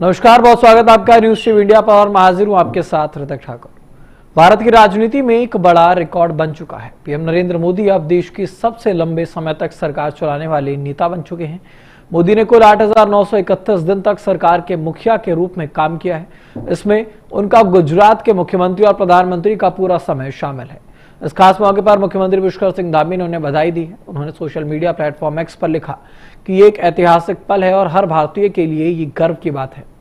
नमस्कार, बहुत स्वागत आपका न्यूज शिव इंडिया पर और मैं हाजिर हूं आपके साथ ऋतिक ठाकुर। भारत की राजनीति में एक बड़ा रिकॉर्ड बन चुका है। पीएम नरेंद्र मोदी अब देश की सबसे लंबे समय तक सरकार चलाने वाले नेता बन चुके हैं। मोदी ने कुल 8,931 दिन तक सरकार के मुखिया के रूप में काम किया है। इसमें उनका गुजरात के मुख्यमंत्री और प्रधानमंत्री का पूरा समय शामिल है। इस खास मौके पर मुख्यमंत्री पुष्कर सिंह धामी ने उन्हें बधाई दी है। उन्होंने सोशल मीडिया प्लेटफॉर्म एक्स पर लिखा कि ये एक ऐतिहासिक पल है और हर भारतीय के लिए ये गर्व की बात है।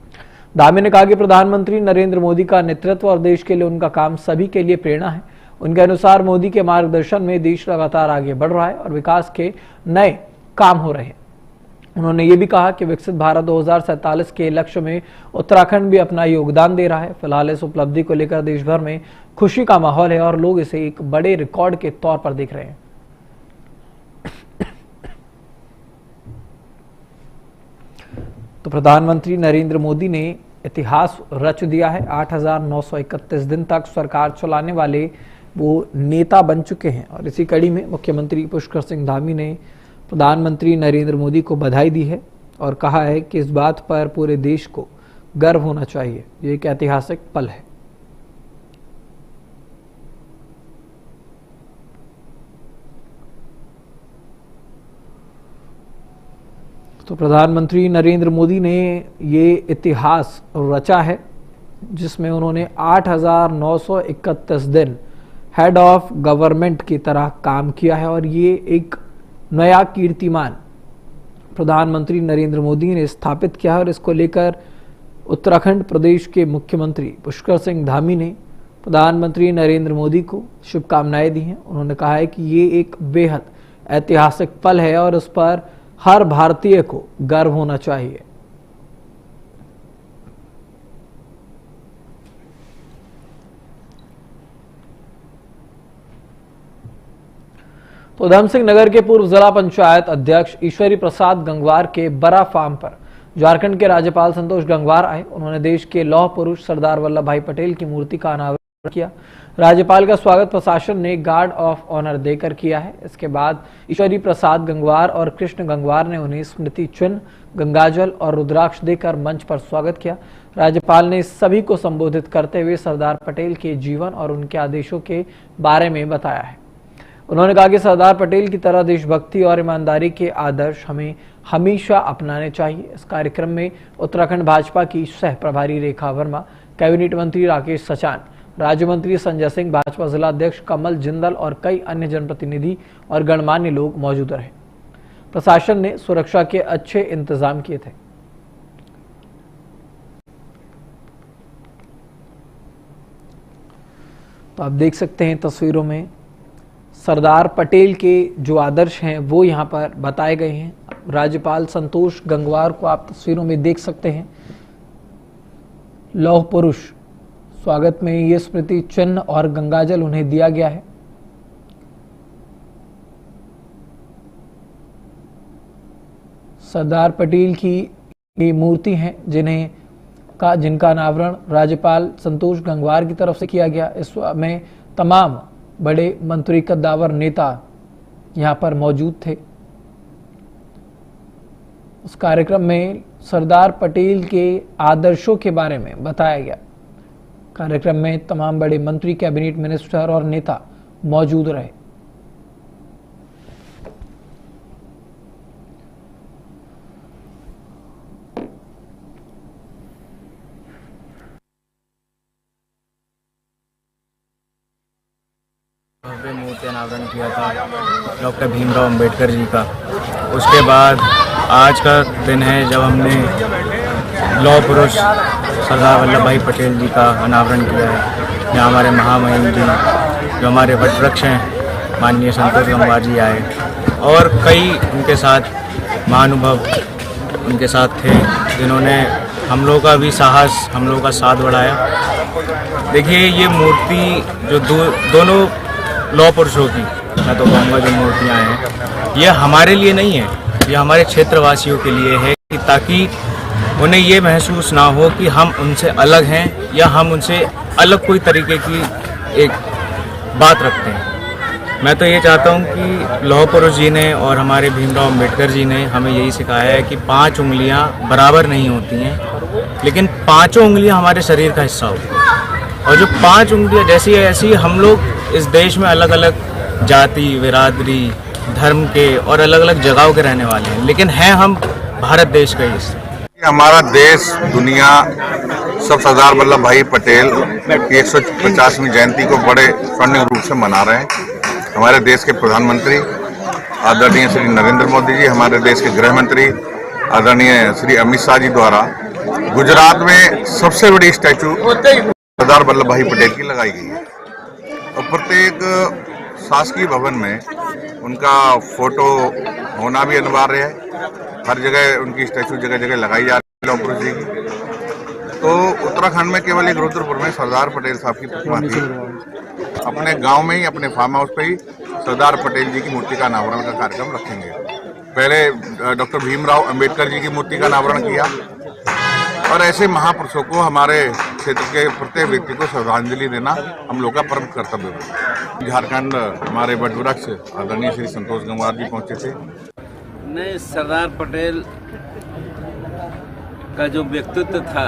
धामी ने कहा कि प्रधानमंत्री नरेंद्र मोदी का नेतृत्व और देश के लिए उनका काम सभी के लिए प्रेरणा है। उनके अनुसार मोदी के मार्गदर्शन में देश लगातार आगे बढ़ रहा है और विकास के नए काम हो रहे हैं। उन्होंने ये भी कहा कि विकसित भारत 2047 के लक्ष्य में उत्तराखंड भी अपना योगदान दे रहा है। फिलहाल इस उपलब्धि को लेकर देश भर में खुशी का माहौल है और लोग इसे एक बड़े रिकॉर्ड के तौर पर देख रहे हैं। तो प्रधानमंत्री नरेंद्र मोदी ने इतिहास रच दिया है। 8,931 दिन तक सरकार चलाने वाले वो नेता बन चुके हैं और इसी कड़ी में मुख्यमंत्री पुष्कर सिंह धामी ने प्रधानमंत्री नरेंद्र मोदी को बधाई दी है और कहा है कि इस बात पर पूरे देश को गर्व होना चाहिए। ये एक ऐतिहासिक पल है। तो प्रधानमंत्री नरेंद्र मोदी ने ये इतिहास रचा है जिसमें उन्होंने 8,931 दिन हेड ऑफ गवर्नमेंट की तरह काम किया है और ये एक नया कीर्तिमान प्रधानमंत्री नरेंद्र मोदी ने स्थापित किया है और इसको लेकर उत्तराखंड प्रदेश के मुख्यमंत्री पुष्कर सिंह धामी ने प्रधानमंत्री नरेंद्र मोदी को शुभकामनाएं दी हैं। उन्होंने कहा है कि ये एक बेहद ऐतिहासिक पल है और उस पर हर भारतीय को गर्व होना चाहिए। तो उधम सिंह नगर के पूर्व जिला पंचायत अध्यक्ष ईश्वरी प्रसाद गंगवार के बरा फार्म पर झारखंड के राज्यपाल संतोष गंगवार आए। उन्होंने देश के लौह पुरुष सरदार वल्लभ भाई पटेल की मूर्ति का अनावरण किया। राज्यपाल का स्वागत प्रशासन ने गार्ड ऑफ ऑनर देकर किया है। इसके बाद ईश्वरी प्रसाद गंगवार और कृष्ण गंगवार ने उन्हें स्मृति चिन्ह, गंगाजल और रुद्राक्ष देकर मंच पर स्वागत किया। राज्यपाल ने सभी को संबोधित करते हुए सरदार पटेल के जीवन और उनके आदेशों के बारे में बताया है। उन्होंने कहा कि सरदार पटेल की तरह देशभक्ति और ईमानदारी के आदर्श हमें हमेशा अपनाने चाहिए। इस कार्यक्रम में उत्तराखंड भाजपा की सह प्रभारी रेखा वर्मा, कैबिनेट मंत्री राकेश सचान, राज्य मंत्री संजय सिंह, भाजपा जिला अध्यक्ष कमल जिंदल और कई अन्य जनप्रतिनिधि और गणमान्य लोग मौजूद रहे। प्रशासन ने सुरक्षा के अच्छे इंतजाम किए थे। तो आप देख सकते हैं तस्वीरों में सरदार पटेल के जो आदर्श हैं वो यहाँ पर बताए गए हैं। राज्यपाल संतोष गंगवार को आप तस्वीरों में देख सकते हैं। लौह पुरुष स्वागत में ये स्मृति चिन्ह और गंगाजल उन्हें दिया गया है। सरदार पटेल की ये मूर्ति हैं जिनका अनावरण राज्यपाल संतोष गंगवार की तरफ से किया गया। इसमें तमाम बड़े मंत्री कद्दावर नेता यहाँ पर मौजूद थे। उस कार्यक्रम में सरदार पटेल के आदर्शों के बारे में बताया गया। कार्यक्रम में तमाम बड़े मंत्री, कैबिनेट मिनिस्टर और नेता मौजूद रहे। भव्य मूर्ति अनावरण किया था डॉक्टर भीमराव अंबेडकर जी का। उसके बाद आज का दिन है जब हमने लौह पुरुष सरदार वल्लभ भाई पटेल जी का अनावरण किया है। यहाँ हमारे महामहिम जी, जो हमारे वटवृक्ष हैं, माननीय संतोष गंगवार जी आए और कई उनके साथ महानुभव उनके साथ थे जिन्होंने हम लोगों का भी साहस, हम लोगों का साथ बढ़ाया। देखिए, ये मूर्ति जो दोनों लौह पुरुषों की, मैं तो कहूँगा जो मूर्तियाँ हैं, ये हमारे लिए नहीं है, ये हमारे क्षेत्रवासियों के लिए है कि ताकि उन्हें ये महसूस ना हो कि हम उनसे अलग हैं या हम उनसे अलग कोई तरीके की एक बात रखते हैं। मैं तो ये चाहता हूँ कि लौह पुरुष जी ने और हमारे भीमराव अंबेडकर जी ने हमें यही सिखाया है कि 5 उंगलियाँ बराबर नहीं होती हैं लेकिन पांचों उंगलियां हमारे शरीर का हिस्सा होती हैं। और जो 5 उंगलियां जैसी है ऐसी हम लोग इस देश में अलग अलग जाति, बिरादरी, धर्म के और अलग अलग जगहों के रहने वाले हैं, लेकिन हैं हम भारत देश का ही हिस्सा। हमारा देश दुनिया सब सरदार वल्लभ भाई पटेल की 150वीं जयंती को बड़े स्वर्णिम रूप से मना रहे हैं। हमारे देश के प्रधानमंत्री आदरणीय श्री नरेंद्र मोदी जी, हमारे देश के गृह मंत्री आदरणीय श्री अमित शाह जी द्वारा गुजरात में सबसे बड़ी स्टैचू सरदार वल्लभ भाई पटेल की लगाई गई है और प्रत्येक शासकीय भवन में उनका फोटो होना भी अनिवार्य है। हर जगह उनकी स्टैचू जगह जगह लगाई जा रही है लौह पुरुष जी की। तो उत्तराखंड में केवल एक रुद्रपुर में सरदार पटेल साहब की प्रतिमा थी। अपने गांव में ही, अपने फार्म हाउस पे ही सरदार पटेल जी की मूर्ति का अनावरण का कार्यक्रम रखेंगे। पहले डॉक्टर भीमराव अंबेडकर जी की मूर्ति का अनावरण किया और ऐसे महापुरुषों को, हमारे क्षेत्र के प्रत्येक व्यक्ति को श्रद्धांजलि देना हम लोग का परम कर्तव्य है। झारखंड हमारे वटवृक्ष आदरणीय श्री संतोष गंगवार जी पहुंचे थे। नहीं, सरदार पटेल का जो व्यक्तित्व था,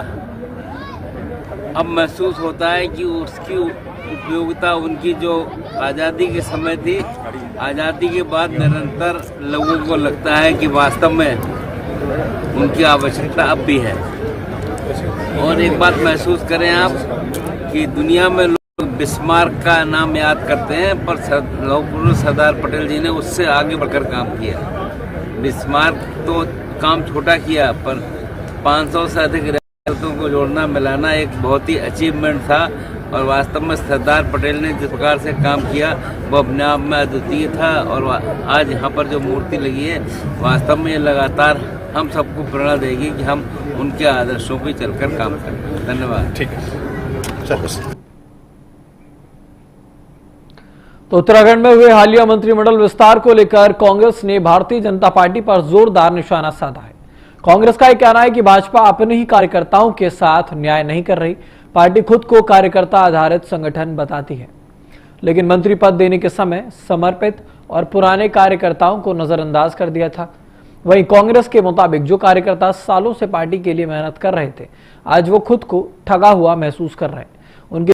अब महसूस होता है कि उसकी उपयोगिता उनकी जो आज़ादी के समय थी, आज़ादी के बाद निरंतर लोगों को लगता है कि वास्तव में उनकी आवश्यकता अब भी है। और एक बात महसूस करें आप कि दुनिया में लोग बिस्मार्क का नाम याद करते हैं, पर लौह पुरुष सरदार पटेल जी ने उससे आगे बढ़कर काम किया। बिस्मार्क तो काम छोटा किया, पर 500 से अधिक रियासतों को जोड़ना मिलाना एक बहुत ही अचीवमेंट था। और वास्तव में सरदार पटेल ने जिस प्रकार से काम किया वो अपने आप में अद्वितीय था। और आज यहाँ पर जो मूर्ति लगी है, वास्तव में ये लगातार हम सबको प्रेरणा देगी कि हम उनके आदर्शों पर चलकर काम करें। धन्यवाद। ठीक है। तो उत्तराखंड में हुए हालिया मंत्रिमंडल विस्तार को लेकर कांग्रेस ने भारतीय जनता पार्टी पर जोरदार निशाना साधा है। कांग्रेस का यह कहना है कि भाजपा अपने ही कार्यकर्ताओं के साथ न्याय नहीं कर रही। पार्टी खुद को कार्यकर्ता आधारित संगठन बताती है, लेकिन मंत्री पद देने के समय समर्पित और पुराने कार्यकर्ताओं को नजरअंदाज कर दिया था। वहीं कांग्रेस के मुताबिक जो कार्यकर्ता सालों से पार्टी के लिए मेहनत कर रहे थे, आज वो खुद को ठगा हुआ महसूस कर रहे हैं। उनके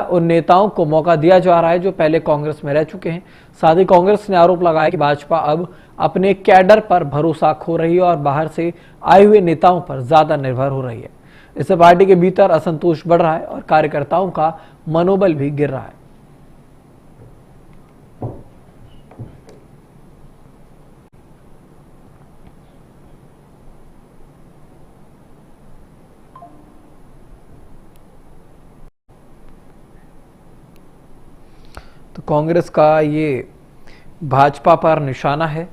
उन नेताओं को मौका दिया जा रहा है जो पहले कांग्रेस में रह चुके हैं। साथ ही कांग्रेस ने आरोप लगाया कि भाजपा अब अपने कैडर पर भरोसा खो रही है और बाहर से आए हुए नेताओं पर ज्यादा निर्भर हो रही है। इससे पार्टी के भीतर असंतोष बढ़ रहा है और कार्यकर्ताओं का मनोबल भी गिर रहा है। तो कांग्रेस का ये भाजपा पर निशाना है।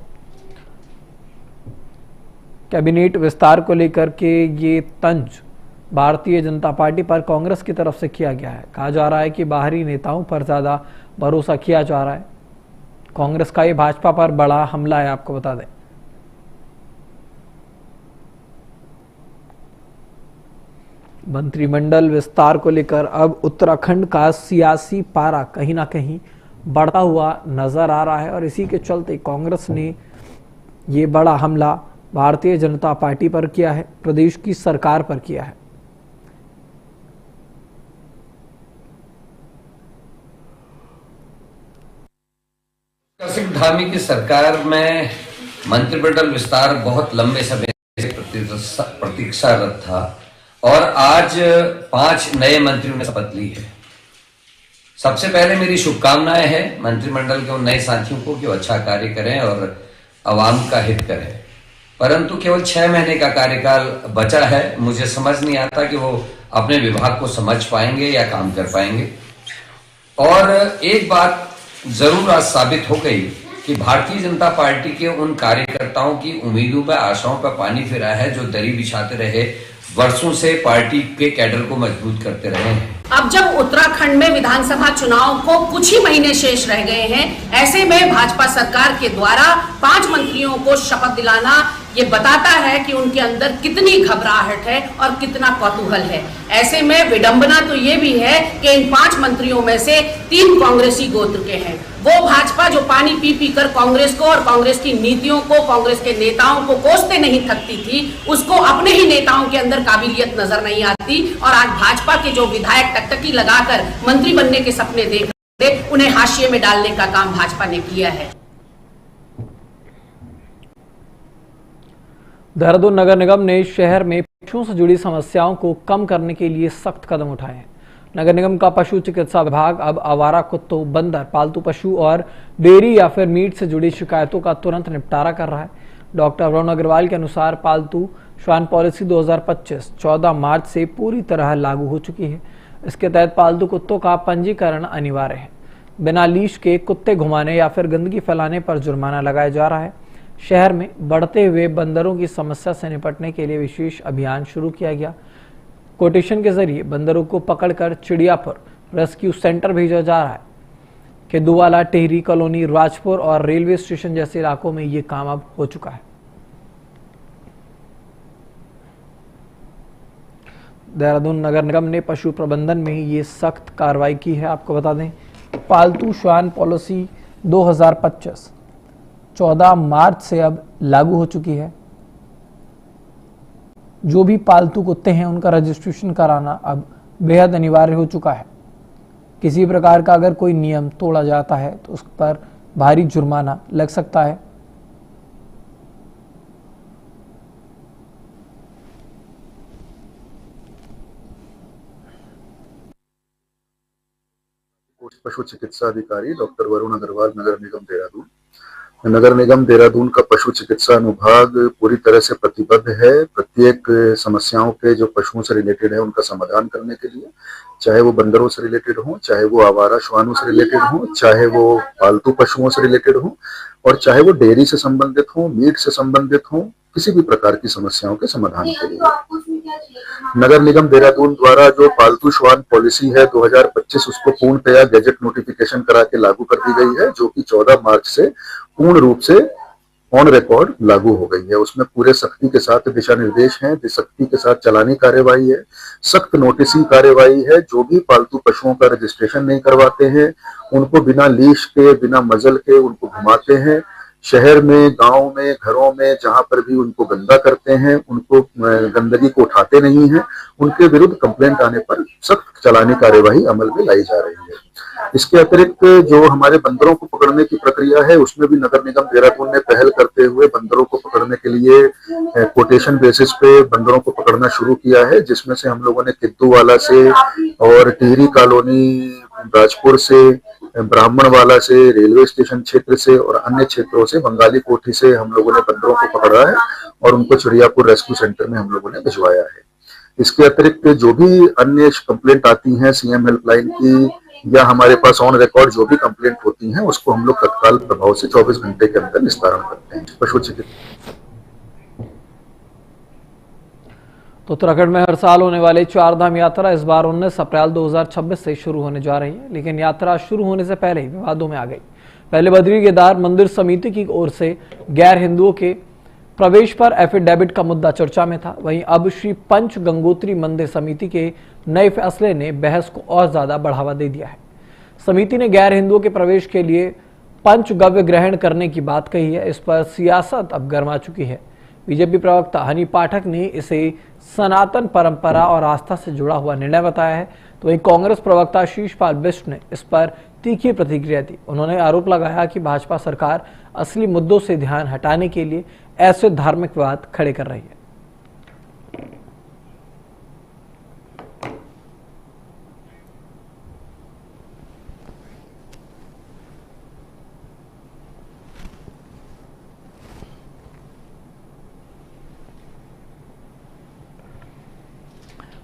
कैबिनेट विस्तार को लेकर के ये तंज भारतीय जनता पार्टी पर कांग्रेस की तरफ से किया गया है। कहा जा रहा है कि बाहरी नेताओं पर ज्यादा भरोसा किया जा रहा है। कांग्रेस का ये भाजपा पर बड़ा हमला है, आपको बता दें। मंत्रिमंडल विस्तार को लेकर अब उत्तराखंड का सियासी पारा कहीं ना कहीं बढ़ता हुआ नजर आ रहा है और इसी के चलते कांग्रेस ने ये बड़ा हमला भारतीय जनता पार्टी पर किया है, प्रदेश की सरकार पर किया है। सिंह धामी की सरकार में मंत्रिमंडल विस्तार बहुत लंबे समय से प्रतीक्षारत था और आज 5 नए मंत्रियों ने शपथ ली है। सबसे पहले मेरी शुभकामनाएं हैं मंत्रिमंडल के उन नए साथियों को कि वो अच्छा कार्य करें और आवाम का हित करें। परंतु केवल 6 महीने का कार्यकाल बचा है। मुझे समझ नहीं आता कि वो अपने विभाग को समझ पाएंगे या काम कर पाएंगे। और एक बात जरूर आज साबित हो गई कि भारतीय जनता पार्टी के उन कार्यकर्ताओं की उम्मीदों पर, आशाओं पर पानी फिरा है जो दरी बिछाते रहे, वर्षों से पार्टी के कैडर को मजबूत करते रहे हैं। अब जब उत्तराखंड में विधानसभा चुनाव को कुछ ही महीने शेष रह गए हैं, ऐसे में भाजपा सरकार के द्वारा 5 मंत्रियों को शपथ दिलाना ये बताता है कि उनके अंदर कितनी घबराहट है और कितना कौतूहल है। ऐसे में विडंबना तो ये भी है कि इन 5 मंत्रियों में से 3 कांग्रेसी गोत्र के हैं। वो भाजपा जो पानी पी पी कर कांग्रेस को और कांग्रेस की नीतियों को, कांग्रेस के नेताओं को कोसते नहीं थकती थी, उसको अपने ही नेताओं के अंदर काबिलियत नजर नहीं आती। और आज भाजपा के जो विधायक टकटकी लगाकर मंत्री बनने के सपने देख रहे थे, उन्हें हाशिए में डालने का काम भाजपा ने किया है। देहरादून नगर निगम ने शहर में पशुओं से जुड़ी समस्याओं को कम करने के लिए सख्त कदम उठाए हैं। नगर निगम का पशु चिकित्सा विभाग अब आवारा कुत्तों, बंदर, पालतू पशु और डेयरी या फिर मीट से जुड़ी शिकायतों का तुरंत निपटारा कर रहा है। डॉक्टर वरुण अग्रवाल के अनुसार पालतू श्वान पॉलिसी 2025 14 मार्च से पूरी तरह लागू हो चुकी है। इसके तहत पालतू कुत्तों का पंजीकरण अनिवार्य है। बिना लीश के कुत्ते घुमाने या फिर गंदगी फैलाने पर जुर्माना लगाया जा रहा है। शहर में बढ़ते हुए बंदरों की समस्या से निपटने के लिए विशेष अभियान शुरू किया गया। कोटेशन के जरिए बंदरों को पकड़कर चिड़ियापुर रेस्क्यू सेंटर भेजा जा रहा है। केदुवाला, टेहरी कॉलोनी, राजपुर और रेलवे स्टेशन जैसे इलाकों में ये काम अब हो चुका है। देहरादून नगर निगम ने पशु प्रबंधन में ये सख्त कार्रवाई की है। आपको बता दें, पालतू श्वान पॉलिसी 2025 14 मार्च से अब लागू हो चुकी है। जो भी पालतू कुत्ते हैं उनका रजिस्ट्रेशन कराना अब बेहद अनिवार्य हो चुका है। किसी प्रकार का अगर कोई नियम तोड़ा जाता है तो उस पर भारी जुर्माना लग सकता है। पशु चिकित्सा अधिकारी डॉक्टर वरुण अग्रवाल, नगर निगम देहरादून। नगर निगम देहरादून का पशु चिकित्सा अनुभाग पूरी तरह से प्रतिबद्ध है प्रत्येक समस्याओं के जो पशुओं से रिलेटेड है उनका समाधान करने के लिए, चाहे वो बंदरों से रिलेटेड हो, चाहे वो आवारा श्वानों से रिलेटेड हो, चाहे वो पालतू पशुओं से रिलेटेड हो और चाहे वो डेयरी से संबंधित हो, मीट से संबंधित हो, किसी भी प्रकार की समस्याओं के समाधान के लिए नगर निगम देहरादून द्वारा जो पालतू श्वान पॉलिसी है 2025 उसको पूर्णतया गैजेट नोटिफिकेशन करा के लागू कर दी गई है, जो कि 14 मार्च से पूर्ण रूप से ऑन रिकॉर्ड लागू हो गई है। उसमें पूरे सख्ती के साथ दिशा निर्देश हैं, सख्ती के साथ चलानी कार्यवाही है, सख्त नोटिसिंग कार्यवाही है। जो भी पालतू पशुओं का रजिस्ट्रेशन नहीं करवाते हैं उनको बिना लीश के, बिना मजल के उनको घुमाते हैं, शहर में, गांव में, घरों में जहां पर भी उनको गंदा करते हैं, उनको गंदगी को उठाते नहीं हैं, उनके विरुद्ध कंप्लेंट आने पर सख्त चलानी कार्यवाही अमल में लाई जा रही है। इसके अतिरिक्त जो हमारे बंदरों को पकड़ने की प्रक्रिया है उसमें भी नगर निगम देहरादून ने पहल करते हुए बंदरों को पकड़ने के लिए कोटेशन बेसिस पे बंदरों को पकड़ना शुरू किया है, जिसमें से हम लोगों ने किद्दूवाला से और टिहरी कॉलोनी, राजपुर से, ब्राह्मणवाला से, रेलवे स्टेशन क्षेत्र से और अन्य क्षेत्रों से, बंगाली कोठी से हम लोगों ने बंदरों को पकड़ा है और उनको चिड़ियापुर रेस्क्यू सेंटर में हम लोगों ने भिजवाया है। इसके अतिरिक्त जो भी अन्य कंप्लेंट आती हैं सीएम हेल्पलाइन की या हमारे पास ऑन रिकॉर्ड जो भी कंप्लेंट होती हैं उसको हम लोग तत्काल प्रभाव से 24 घंटे के अंदर निस्तारण करते हैं। पशु चिकित्सा तो उत्तराखंड में हर साल होने वाली 4 धाम यात्रा इस बार 19 अप्रैल 2026 से शुरू होने जा रही है, लेकिन यात्रा शुरू होने से पहले ही विवादों में आ गई। पहले बद्री केदार मंदिर समिति की ओर से गैर हिंदुओं के प्रवेश पर एफिडेविट का मुद्दा चर्चा में था। वहीं अब श्री पंच गंगोत्री मंदिर समिति के नए फैसले ने बहस को और ज्यादा बढ़ावा दे दिया है। समिति ने गैर हिंदुओं के प्रवेश के लिए पंचगव्य ग्रहण करने की बात कही है। इस पर सियासत अब गर्मा चुकी है। बीजेपी प्रवक्ता हनी पाठक ने इसे सनातन परंपरा और आस्था से जुड़ा हुआ निर्णय बताया है, तो वहीं कांग्रेस प्रवक्ता शीशपाल बिष्ट ने इस पर तीखी प्रतिक्रिया दी। उन्होंने आरोप लगाया कि भाजपा सरकार असली मुद्दों से ध्यान हटाने के लिए ऐसे धार्मिक विवाद खड़े कर रही है।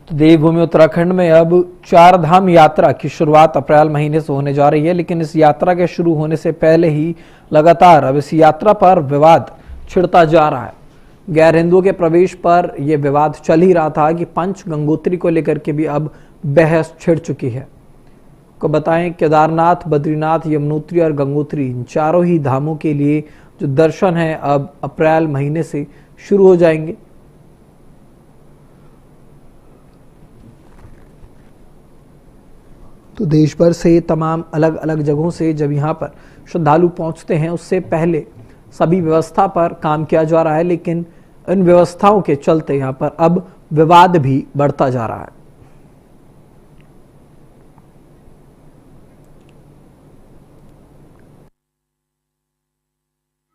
तो देवभूमि उत्तराखंड में अब 4 धाम यात्रा की शुरुआत अप्रैल महीने से होने जा रही है, लेकिन इस यात्रा के शुरू होने से पहले ही लगातार अब इस यात्रा पर विवाद छिड़ता जा रहा है। गैर हिंदुओं के प्रवेश पर यह विवाद चल ही रहा था कि पंच गंगोत्री को लेकर के भी अब बहस छिड़ चुकी है। को बताएं, केदारनाथ, बद्रीनाथ, यमुनोत्री और गंगोत्री इन चारों ही धामों के लिए जो दर्शन है अब अप्रैल महीने से शुरू हो जाएंगे। तो देश भर से तमाम अलग अलग जगहों से जब यहाँ पर श्रद्धालु पहुँचते हैं, उससे पहले सभी व्यवस्था पर काम किया जा रहा है, लेकिन इन व्यवस्थाओं के चलते यहाँ पर अब विवाद भी बढ़ता जा रहा है।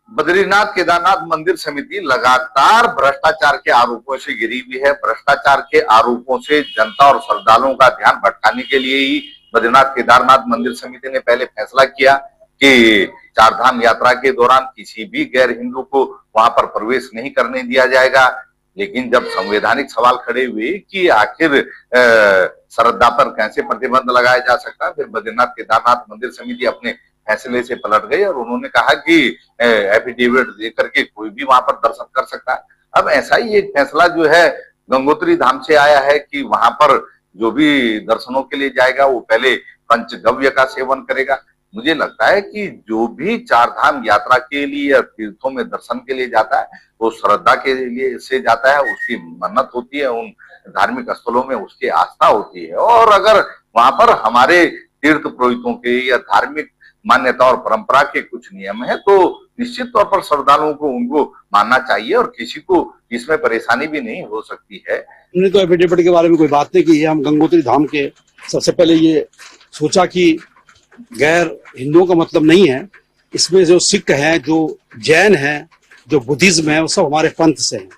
बद्रीनाथ केदारनाथ मंदिर समिति लगातार भ्रष्टाचार के आरोपों से घिरी हुई है। भ्रष्टाचार के आरोपों से जनता और श्रद्धालुओं का ध्यान भटकाने के लिए ही बद्रीनाथ केदारनाथ मंदिर समिति ने पहले फैसला किया कि चारधाम यात्रा के दौरान किसी भी गैर हिंदू को वहां पर प्रवेश नहीं करने दिया जाएगा। लेकिन जब संवैधानिक सवाल खड़े हुए कि आखिर श्रद्धा पर कैसे प्रतिबंध लगाया जा सकता है, फिर बद्रीनाथ केदारनाथ मंदिर समिति अपने फैसले से पलट गई और उन्होंने कहा कि एफिडेविट देकर के कोई भी वहां पर दर्शन कर सकता है। अब ऐसा ही एक फैसला जो है गंगोत्री धाम से आया है कि वहां पर जो भी दर्शनों के लिए जाएगा वो पहले पंचगव्य का सेवन करेगा। मुझे लगता है कि जो भी चारधाम यात्रा के लिए या तीर्थों में दर्शन के लिए जाता है वो श्रद्धा के लिए से जाता है, उसकी मन्नत होती है, उन धार्मिक स्थलों में उसकी आस्था होती है। और अगर वहां पर हमारे तीर्थ पुरोहितों के या धार्मिक मान्यता और परंपरा के कुछ नियम है तो निश्चित तौर पर श्रद्धालुओं को उनको मानना चाहिए और किसी को इसमें परेशानी भी नहीं हो सकती है। हमने तो एफिडेविट के बारे में कोई बात नहीं की है। हम गंगोत्री धाम के सबसे पहले ये सोचा कि गैर हिंदुओं का मतलब नहीं है, इसमें जो सिख हैं, जो जैन हैं, जो बुद्धिज्म है, वो सब हमारे पंथ से हैं।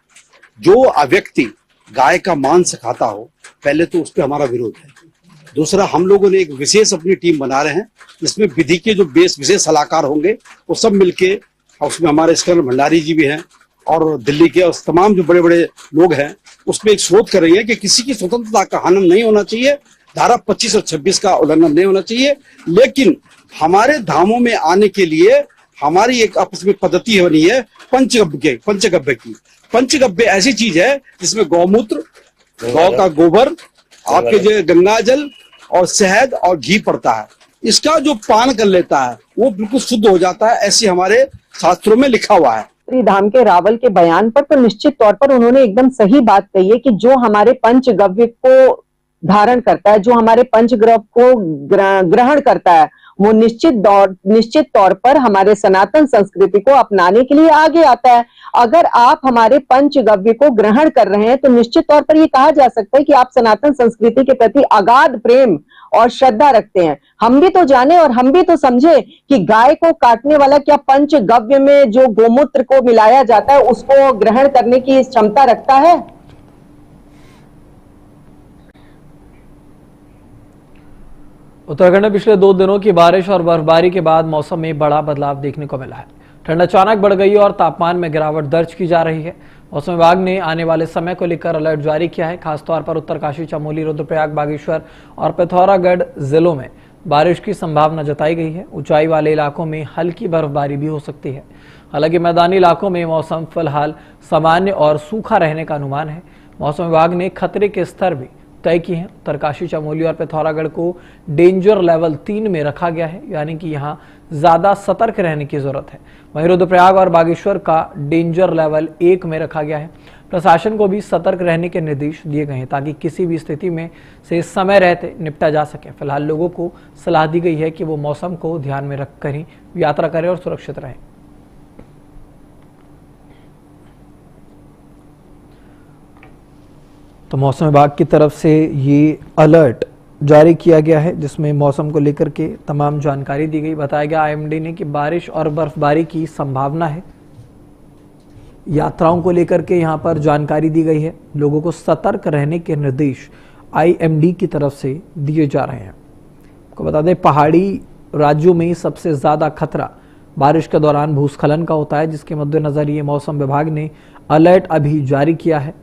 जो व्यक्ति गाय का मांस खाता हो, पहले तो उस पर हमारा विरोध है। दूसरा, हम लोगों ने एक विशेष अपनी टीम बना रहे हैं जिसमें विधि के जो विशेष सलाहकार होंगे वो सब मिलके, उसमें हमारे स्कंदर भंडारी जी भी हैं और दिल्ली के और तमाम जो बड़े बड़े लोग हैं, उसमें एक शोध करेंगे कि किसी की स्वतंत्रता का हनन नहीं होना चाहिए, धारा 25 और 26 का उल्लंघन नहीं होना चाहिए। लेकिन हमारे धामों में आने के लिए हमारी एक आपस में पद्धति बनी है पंचगव्य की। पंचगव्य ऐसी चीज है जिसमें गौमूत्र, गौ का गोबर, आपके जो गंगा जल और शहद और घी पड़ता है। इसका जो पान कर लेता है वो बिल्कुल शुद्ध हो जाता है, ऐसी हमारे शास्त्रों में लिखा हुआ है। धाम के रावल के बयान पर तो निश्चित तौर पर उन्होंने एकदम सही बात कही है कि जो हमारे पंचगव्य को धारण करता है, जो हमारे पंचगव्य को ग्रहण करता है, वो निश्चित तौर पर हमारे सनातन संस्कृति को अपनाने के लिए आगे आता है। अगर आप हमारे पंचगव्य को ग्रहण कर रहे हैं तो निश्चित तौर पर ये कहा जा सकता है कि आप सनातन संस्कृति के प्रति अगाध प्रेम और श्रद्धा रखते हैं। हम भी तो जाने और हम भी तो समझे कि गाय को काटने वाला क्या पंचगव्य में जो गोमूत्र को मिलाया जाता है उसको ग्रहण करने की क्षमता रखता है? उत्तराखंड में पिछले 2 दिनों की बारिश और बर्फबारी के बाद मौसम में बड़ा बदलाव देखने को मिला है। ठंड अचानक बढ़ गई और तापमान में गिरावट दर्ज की जा रही है। मौसम विभाग ने आने वाले समय को लेकर अलर्ट जारी किया है। खासतौर पर उत्तरकाशी, चमोली, रुद्रप्रयाग, बागेश्वर और पिथौरागढ़ जिलों में बारिश की संभावना जताई गई है। ऊंचाई वाले इलाकों में हल्की बर्फबारी भी हो सकती है। हालांकि मैदानी इलाकों में मौसम फिलहाल सामान्य और सूखा रहने का अनुमान है। मौसम विभाग ने खतरे के स्तर भी तय किए हैं। उत्तरकाशी, चमोली और पिथौरागढ़ को डेंजर लेवल 3 में रखा गया है, यानी कि यहाँ ज्यादा सतर्क रहने की जरूरत है। वहीं रुद्रप्रयाग और बागेश्वर का डेंजर लेवल 1 में रखा गया है। प्रशासन को भी सतर्क रहने के निर्देश दिए गए हैं ताकि किसी भी स्थिति में से समय रहते निपटा जा सके। फिलहाल लोगों को सलाह दी गई है कि वो मौसम को ध्यान में रखकर ही यात्रा करें और सुरक्षित रहें। तो मौसम विभाग की तरफ से ये अलर्ट जारी किया गया है जिसमें मौसम को लेकर के तमाम जानकारी दी गई। बताया गया आईएमडी ने कि बारिश और बर्फबारी की संभावना है। यात्राओं को लेकर के यहाँ पर जानकारी दी गई है। लोगों को सतर्क रहने के निर्देश आईएमडी की तरफ से दिए जा रहे हैं। आपको बता दें, पहाड़ी राज्यों में सबसे ज्यादा खतरा बारिश के दौरान भूस्खलन का होता है, जिसके मद्देनजर ये मौसम विभाग ने अलर्ट अभी जारी किया है।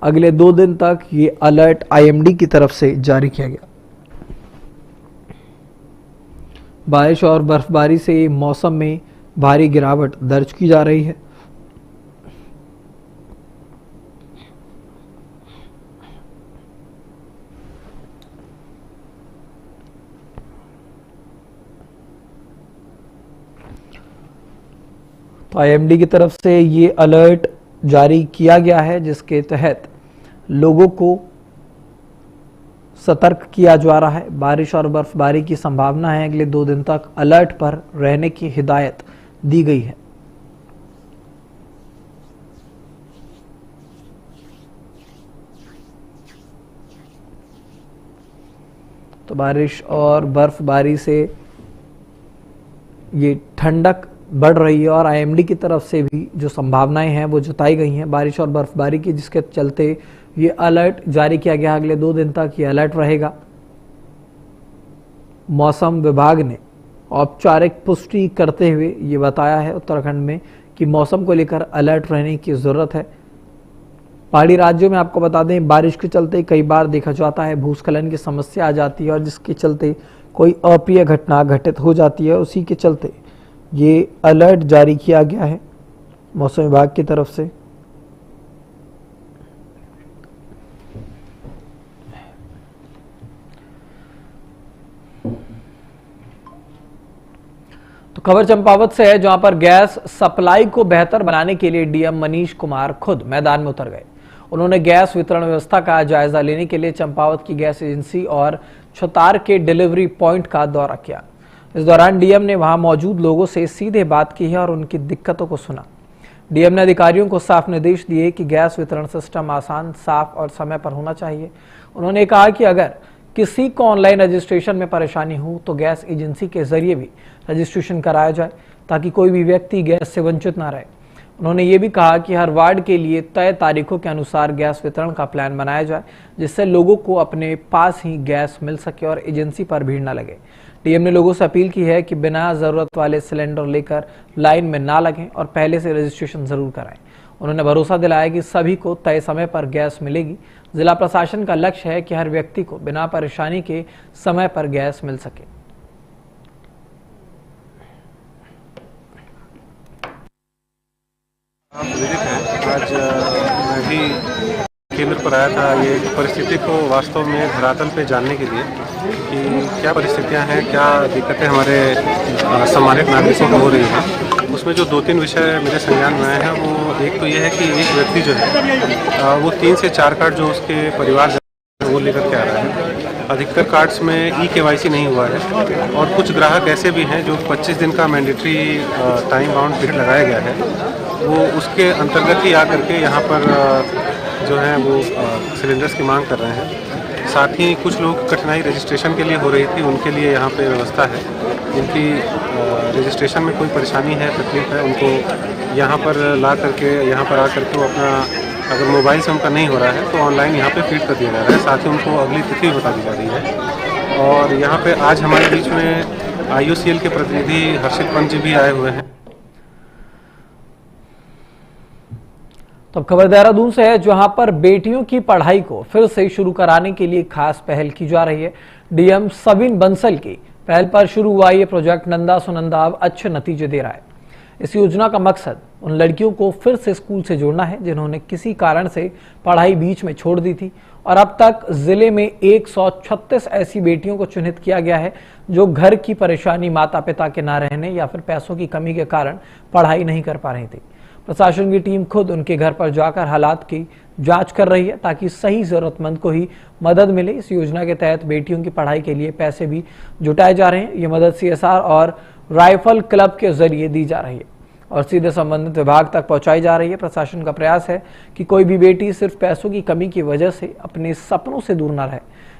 अगले 2 दिन तक ये अलर्ट आईएमडी की तरफ से जारी किया गया। बारिश और बर्फबारी से मौसम में भारी गिरावट दर्ज की जा रही है। तो तो आईएमडी की तरफ से ये अलर्ट जारी किया गया है, जिसके तहत लोगों को सतर्क किया जा रहा है। बारिश और बर्फबारी की संभावना है। अगले 2 दिन तक अलर्ट पर रहने की हिदायत दी गई है। तो बारिश और बर्फबारी से ये ठंडक बढ़ रही है और आईएमडी की तरफ से भी जो संभावनाएं हैं वो जताई गई हैं बारिश और बर्फबारी की, जिसके चलते ये अलर्ट जारी किया गया। अगले 2 दिन तक ये अलर्ट रहेगा। मौसम विभाग ने औपचारिक पुष्टि करते हुए ये बताया है उत्तराखंड में कि मौसम को लेकर अलर्ट रहने की जरूरत है। पहाड़ी राज्यों में आपको बता दें, बारिश के चलते कई बार देखा जाता है भूस्खलन की समस्या आ जाती है और जिसके चलते कोई अप्रिय घटना घटित हो जाती है। उसी के चलते ये अलर्ट जारी किया गया है मौसम विभाग की तरफ से। तो खबर चंपावत से है, जहां पर गैस सप्लाई को बेहतर बनाने के लिए डीएम मनीष कुमार खुद मैदान में उतर गए। उन्होंने गैस वितरण व्यवस्था का जायजा लेने के लिए चंपावत की गैस एजेंसी और छतार के डिलीवरी पॉइंट का दौरा किया। इस दौरान डीएम ने वहां मौजूद लोगों से सीधे बात की है और उनकी दिक्कतों को सुना। डीएम ने अधिकारियों को साफ निर्देश दिए कि गैस वितरण सिस्टम आसान, साफ और समय पर होना चाहिए। उन्होंने कहा कि अगर किसी को ऑनलाइन रजिस्ट्रेशन में परेशानी हो तो गैस एजेंसी के जरिए भी रजिस्ट्रेशन कराया जाए ताकि कोई भी व्यक्ति गैस से वंचित ना रहे। उन्होंने ये भी कहा कि हर वार्ड के लिए तय तारीखों के अनुसार गैस वितरण का प्लान बनाया जाए, जिससे लोगों को अपने पास ही गैस मिल सके और एजेंसी पर भीड़ न लगे। डीएम ने लोगों से अपील की है कि बिना जरूरत वाले सिलेंडर लेकर लाइन में ना लगें और पहले से रजिस्ट्रेशन जरूर कराएं। उन्होंने भरोसा दिलाया कि सभी को तय समय पर गैस मिलेगी। जिला प्रशासन का लक्ष्य है कि हर व्यक्ति को बिना परेशानी के समय पर गैस मिल सके। आज मैं भी केंद्र पर आया था ये परिस्थिति को वास्तव में धरातल पे जानने के लिए कि क्या परिस्थितियां हैं, क्या दिक्कतें हमारे सम्मानित नागरिकों को हो रही हैं। उसमें जो 2-3 विषय मेरे संज्ञान में आए हैं, वो एक तो ये है कि एक व्यक्ति जो है वो 3 से 4 कार्ड जो उसके परिवार वो लेकर के आ रहा है। अधिकतर कार्ड्स में ई-केवाईसी नहीं हुआ है और कुछ ग्राहक ऐसे भी हैं जो 25 दिन का मैंडेटरी टाइम बाउंड पीरियड लगाया गया है, वो उसके अंतर्गत ही आकर के यहाँ पर जो है वो सिलेंडर्स की मांग कर रहे हैं। साथ ही कुछ लोग कठिनाई रजिस्ट्रेशन के लिए हो रही थी, उनके लिए यहाँ पे व्यवस्था है। जिनकी रजिस्ट्रेशन में कोई परेशानी है, तकलीफ है, उनको यहाँ पर ला करके यहाँ पर आ करके वो अपना, अगर मोबाइल से उनका नहीं हो रहा है तो ऑनलाइन यहाँ पे फीड कर दिया जा रहा है। साथ ही उनको अगली तिथि बता दी जा रही है। और यहाँ पे आज हमारे बीच में IOCL के प्रतिनिधि हर्षित पंत जी भी आए हुए हैं। तो खबर देहरादून से है, जहां पर बेटियों की पढ़ाई को फिर से शुरू कराने के लिए खास पहल की जा रही है। डीएम सविन बंसल की पहल पर शुरू हुआ ये प्रोजेक्ट नंदा सुनंदा अब अच्छे नतीजे दे रहा है। इस योजना का मकसद उन लड़कियों को फिर से स्कूल से जोड़ना है जिन्होंने किसी कारण से पढ़ाई बीच में छोड़ दी थी। और अब तक जिले में 136 ऐसी बेटियों को चिन्हित किया गया है जो घर की परेशानी, माता पिता के ना रहने या फिर पैसों की कमी के कारण पढ़ाई नहीं कर पा रही थी। प्रशासन की टीम खुद उनके घर पर जाकर हालात की जांच कर रही है ताकि सही जरूरतमंद को ही मदद मिले। इस योजना के तहत बेटियों की पढ़ाई के लिए पैसे भी जुटाए जा रहे हैं। ये मदद CSR और राइफल क्लब के जरिए दी जा रही है और सीधे संबंधित विभाग तक पहुंचाई जा रही है। प्रशासन का प्रयास है कि कोई भी बेटी सिर्फ पैसों की कमी की वजह से अपने सपनों से दूर न रहे।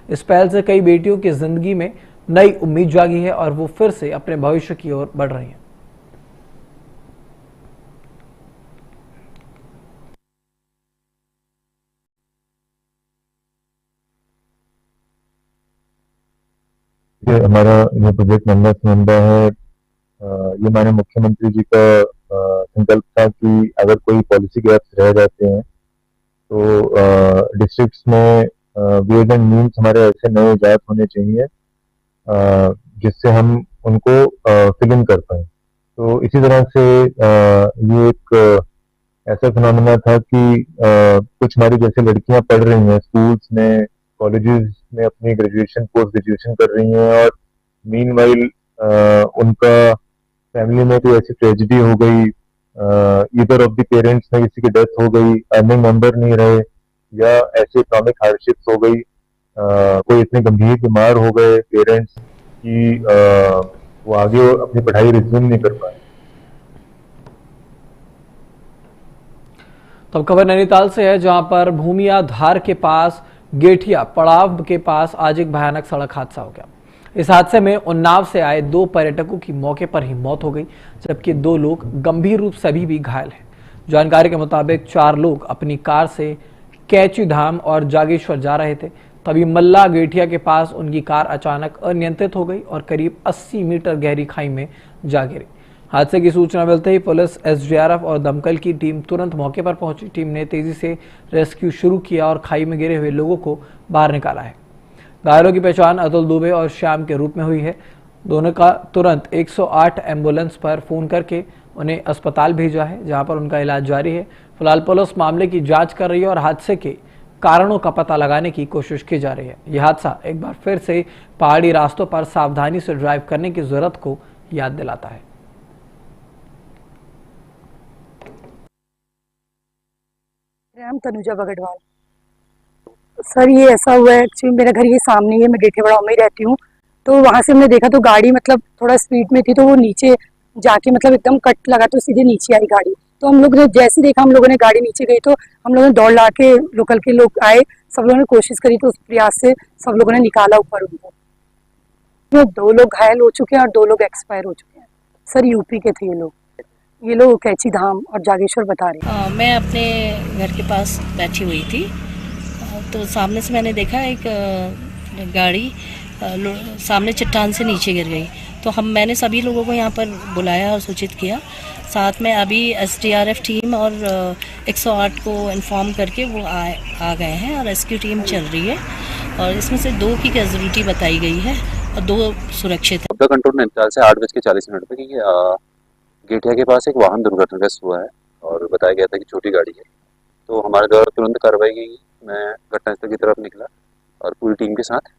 इस पहल से कई बेटियों की जिंदगी में नई उम्मीद जागी है और वो फिर से अपने भविष्य की ओर बढ़ रही हैं। हमारा ये प्रोजेक्ट नंदा सुनंदा है। ये माननीय मुख्यमंत्री जी का संकल्प था कि अगर कोई पॉलिसी गैप्स रह जाते हैं तो डिस्ट्रिक्ट्स में वेज एंड मीन्स हमारे ऐसे नए इजाद होने चाहिए जिससे हम उनको फिल इन कर पाए। तो इसी तरह से ये एक ऐसा फिनोमेना था कि कुछ हमारी जैसे लड़कियां पढ़ रही हैं स्कूल्स में, कॉलेजेस में अपनी ग्रेजुएशन, पोस्ट ग्रेजुएशन कर रही हैं और मीनवाइल उनका फैमिली में कोई ऐसी ट्रेजेडी हो गई ईदर ऑफ द पेरेंट्स में किसी की डेथ हो गई, अर्निंग मेंबर नहीं रहे, या ऐसे इकोनॉमिक हार्डशिप्स हो गई, कोई इतने गंभीर बीमार हो गए पेरेंट्स कि वो आगे अपनी पढ़ाई रिज्यूम नहीं कर पाए। तो खबर नैनीताल से है, जहां पर भूमिया धार के पास गेठिया पड़ाव के पास आज एक भयानक सड़क हादसा हो गया। इस हादसे में उन्नाव से आए 2 पर्यटकों की मौके पर ही मौत हो गई, जबकि 2 लोग गंभीर रूप से अभी भी घायल हैं। जानकारी के मुताबिक 4 लोग अपनी कार से कैची धाम और जागेश्वर जा रहे थे, तभी मल्ला गेठिया के पास उनकी कार अचानक अनियंत्रित हो गई और करीब 80 मीटर गहरी खाई में जा गिरी। हादसे की सूचना मिलते ही पुलिस, एसडीआरएफ और दमकल की टीम तुरंत मौके पर पहुंची। टीम ने तेजी से रेस्क्यू शुरू किया और खाई में गिरे हुए लोगों को बाहर निकाला है। घायलों की पहचान अतुल दुबे और श्याम के रूप में हुई है। दोनों का तुरंत 108 एम्बुलेंस पर फोन करके उन्हें अस्पताल भेजा है, जहां पर उनका इलाज जारी है। फिलहाल पुलिस मामले की जांच कर रही है और हादसे के कारणों का पता लगाने की कोशिश की जा रही है। यह हादसा एक बार फिर से पहाड़ी रास्तों पर सावधानी से ड्राइव करने की जरूरत को याद दिलाता है। नाम तनुजा बगड़वाल। सर ये ऐसा हुआ है, एक्चुअली मेरा घर ये सामने ही है, मैं गेठेवाड़ा में ही रहती हूँ। तो वहाँ से हमने देखा तो गाड़ी मतलब थोड़ा स्पीड में थी, तो वो नीचे जाके मतलब एकदम कट लगा तो सीधे नीचे आई गाड़ी। तो हम लोग ने जैसे देखा, हम लोगों ने गाड़ी नीचे गई तो हम लोगों ने दौड़ ला के, लोकल के लोग आए, सब लोगों ने कोशिश करी, तो उस प्रयास से सब लोगों ने निकाला ऊपर उनको। तो 2 लोग घायल हो चुके हैं और 2 लोग एक्सपायर हो चुके हैं। सर यूपी के थे ये लोग कैची धाम और जागेश्वर बता रहे। मैं अपने घर के पास बैठी हुई थी, तो सामने से मैंने देखा एक गाड़ी सामने चट्टान से नीचे गिर गई। तो मैंने सभी लोगों को यहाँ पर बुलाया और सूचित किया। साथ में अभी एसडीआरएफ टीम और 108 को इन्फॉर्म करके वो आ गए हैं और रेस्क्यू टीम चल रही है। और इसमें से 2 की कैजुअलिटी बताई गई है और 2 सुरक्षित है। आपदा कंट्रोल नैनीताल से 8:40 पे कि गेठिया के पास एक वाहन दुर्घटनाग्रस्त हुआ है और बताया गया था कि छोटी गाड़ी है। तो हमारे द्वारा तुरंत कार्रवाई की। मैं घटनास्थल की तरफ निकला और पूरी टीम के साथ।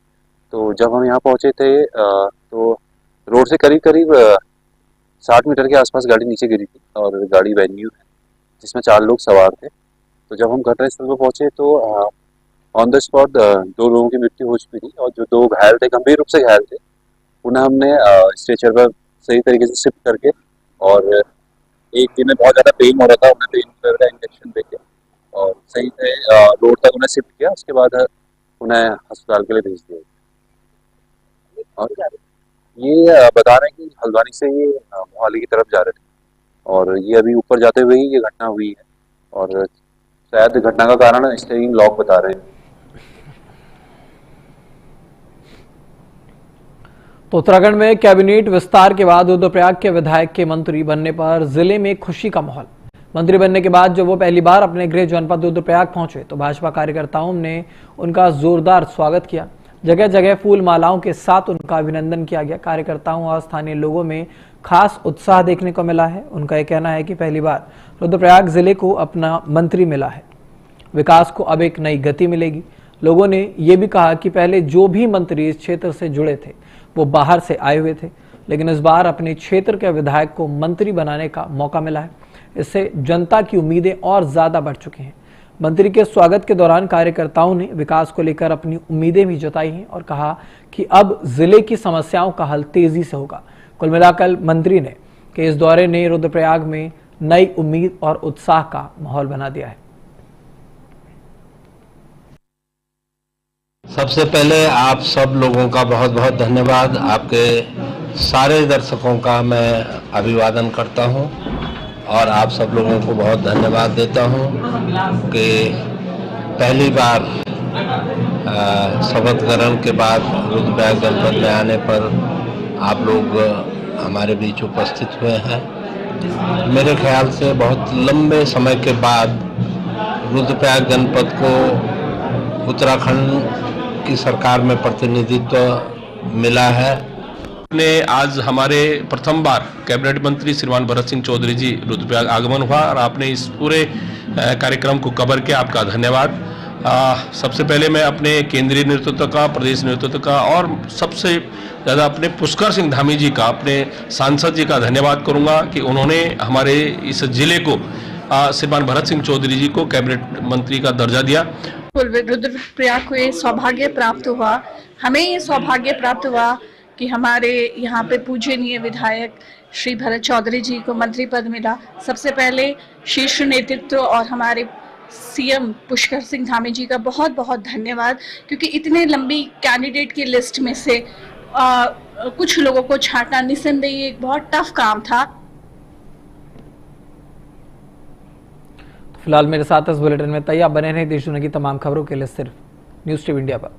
तो जब हम यहाँ पहुँचे थे तो रोड से करीब 60 मीटर के आसपास गाड़ी नीचे गिरी थी और गाड़ी वेन्यू है जिसमें 4 लोग सवार थे। तो जब हम घटनास्थल पर पहुँचे तो ऑन द स्पॉट 2 लोगों की मृत्यु हो चुकी थी और जो 2 घायल थे, गंभीर रूप से घायल थे, उन्हें हमने स्ट्रेचर पर सही तरीके से शिफ्ट करके, और एक जिन्हें बहुत ज़्यादा पेन हो रहा था, उन्हें पेन किलर का इंजेक्शन देके और सही से रोड तक उन्हें शिफ्ट किया। उसके बाद उन्हें अस्पताल के लिए भेज दिया। और ये बता रहे हैं कि हल्द्वानी से ये मोहाली की तरफ जा रहे थे और ये अभी ऊपर जाते हुए ही ये घटना हुई है और शायद घटना का कारण स्टीयरिंग लॉक बता रहे हैं। तो उत्तराखंड में कैबिनेट विस्तार के बाद रुद्रप्रयाग के विधायक के मंत्री बनने पर जिले में खुशी का माहौल। मंत्री बनने के बाद जब वो पहली बार अपने गृह जनपद रुद्रप्रयाग पहुंचे तो भाजपा कार्यकर्ताओं ने उनका जोरदार स्वागत किया। जगह जगह फूल मालाओं के साथ उनका अभिनंदन किया गया। कार्यकर्ताओं और स्थानीय लोगों में खास उत्साह देखने को मिला है। उनका यह कहना है कि पहली बार रुद्रप्रयाग जिले को अपना मंत्री मिला है, विकास को अब एक नई गति मिलेगी। लोगों ने ये भी कहा कि पहले जो भी मंत्री इस क्षेत्र से जुड़े थे वो बाहर से आए हुए थे, लेकिन इस बार अपने क्षेत्र के विधायक को मंत्री बनाने का मौका मिला है। इससे जनता की उम्मीदें और ज्यादा बढ़ चुकी हैं। मंत्री के स्वागत के दौरान कार्यकर्ताओं ने विकास को लेकर अपनी उम्मीदें भी जताई हैं और कहा कि अब जिले की समस्याओं का हल तेजी से होगा। कुल मिलाकर मंत्री ने कि इस दौरे ने रुद्रप्रयाग में नई उम्मीद और उत्साह का माहौल बना दिया है। सबसे पहले आप सब लोगों का बहुत बहुत धन्यवाद। आपके सारे दर्शकों का मैं अभिवादन करता हूं और आप सब लोगों को बहुत धन्यवाद देता हूं कि पहली बार शपथ ग्रहण के बाद रुद्रप्रयाग जनपद में आने पर आप लोग हमारे बीच उपस्थित हुए हैं। मेरे ख्याल से बहुत लंबे समय के बाद रुद्रप्रयाग जनपद को उत्तराखंड की सरकार में प्रतिनिधित्व मिला है। ने आज हमारे प्रथम बार कैबिनेट मंत्री श्रीमान भरत सिंह चौधरी जी रुद्रप्रयाग आगमन हुआ और आपने इस पूरे कार्यक्रम को कवर किया, आपका धन्यवाद। सबसे पहले मैं अपने केंद्रीय नेतृत्व का, प्रदेश नेतृत्व का और सबसे ज़्यादा अपने पुष्कर सिंह धामी जी का, अपने सांसद जी का धन्यवाद करूंगा कि उन्होंने हमारे इस जिले को श्रीमान भरत सिंह चौधरी जी को कैबिनेट मंत्री का दर्जा दिया। रुद्रप्रयाग को ये सौभाग्य प्राप्त हुआ, हमें ये सौभाग्य प्राप्त हुआ कि हमारे यहाँ पे पूजनीय विधायक श्री भरत चौधरी जी को मंत्री पद मिला। सबसे पहले शीर्ष नेतृत्व और हमारे सीएम पुष्कर सिंह धामी जी का बहुत बहुत धन्यवाद, क्योंकि इतने लंबी कैंडिडेट की लिस्ट में से कुछ लोगों को छांटना निस्संदेह एक बहुत टफ काम था। फिलहाल मेरे साथ इस बुलेटिन में तैयार बने रहे देश दुनिया की तमाम खबरों के लिए सिर्फ न्यूज़ टीवी इंडिया पर।